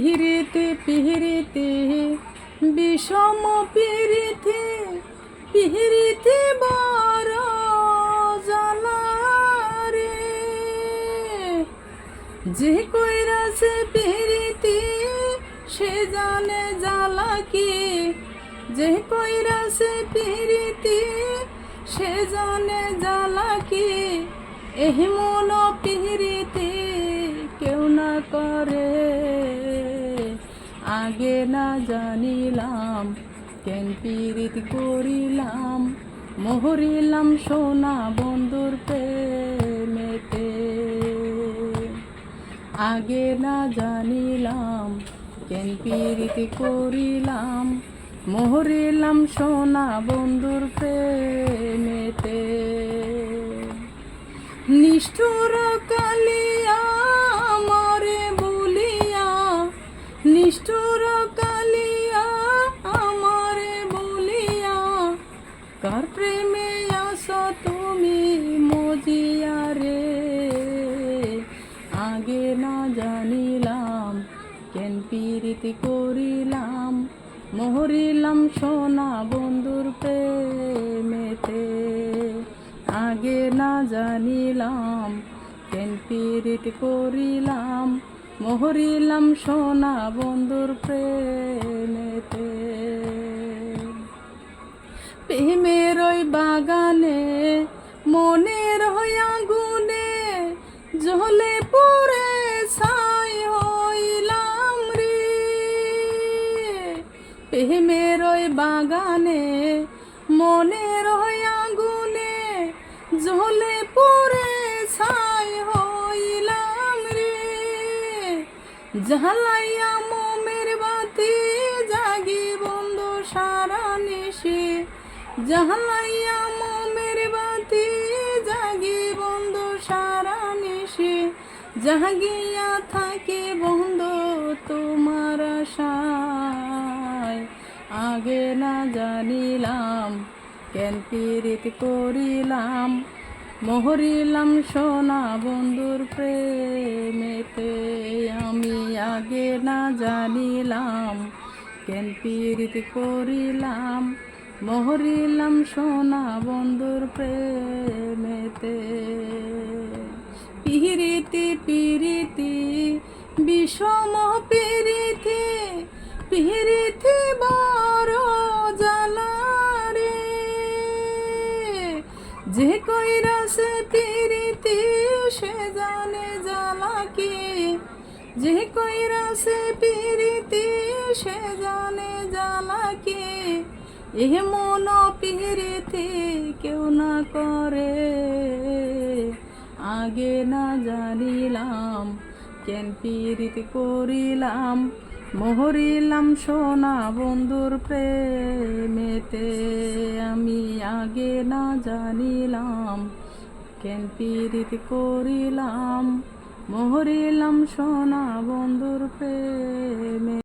পিহিরিতে পিহিরিতে বিষম পিরিতে পিহিরিতে বড় জ্বালা রে। যে কইরাছে পিহিরিতে সে জানে জ্বালা কি। যে কইরাছে পিহিরিতে সে জানে জ্বালা কি। এহি মন পিহিরিতে কেউ না করে। আগে না জানিলাম কেন পীড়িত করিলাম। মহরিলাম সোনা বন্ধুর প্রেমেতে। আগে না জানিলাম কেন পীড়িত করিলাম। মহরিলাম সোনা বন্ধুর প্রেমেতে। নিষ্ঠুর কালিয়া আমারে বলিয়া, নিষ্ঠুর কালিয়া আমারে বলিয়া, কার প্রেমে আসো তুমি মজিয়া রে। আগে না জানিলাম কেন পীড়িত করিলাম। মহরিলাম সোনা বন্ধুর প্রেমেতে। আগে না জানিলাম কেন পীড়িত করিলাম। মহরিলাম সোনা বন্ধুর প্রেমেতে। প্রেমের ওই বাগানে মনের আগুনে জ্বলে পুড়ে ছাই হইলাম রে। প্রেমের ওই বাগানে মনের আগুনে জ্বলে পুড়ে ছাই হইলাম রে। জ্বালাইয়া মোমের বাতি জাগি বন্ধু সারা নিশি। জ্বালাইয়া মোমের বাতি জাগি বন্ধু সারা নিশি। জাগিয়া থাকি বন্ধু তোমার আশায়। আগে না জানিলাম কেন পীড়িত করিলাম। মহরিলাম সোনা বন্ধুর প্রেমেতে। আমি আগে না জানিলাম কেন পীড়িত করিলাম। মহরিলাম সোনা বন্ধুর প্রেমেতে। পিহিরিতি পিরিতি বিষম পিরিতি পিহিরিতি বড় জ্বালা রে। যে কইরাছে পিরিতি সে জানে জ্বালা কি। যে কইরাছে পিরিতি সে জানে জ্বালা কি। এ মন পিরিতি কেউ না করে। আগে না জানিলাম কেন পীড়িত করিলাম। মহরিলাম সোনা বন্ধুর প্রেমেতে। আমি আগে না জানিলাম কেন পীড়িত করিলাম। মহরিলাম সোনা বন্ধুর প্রেমে।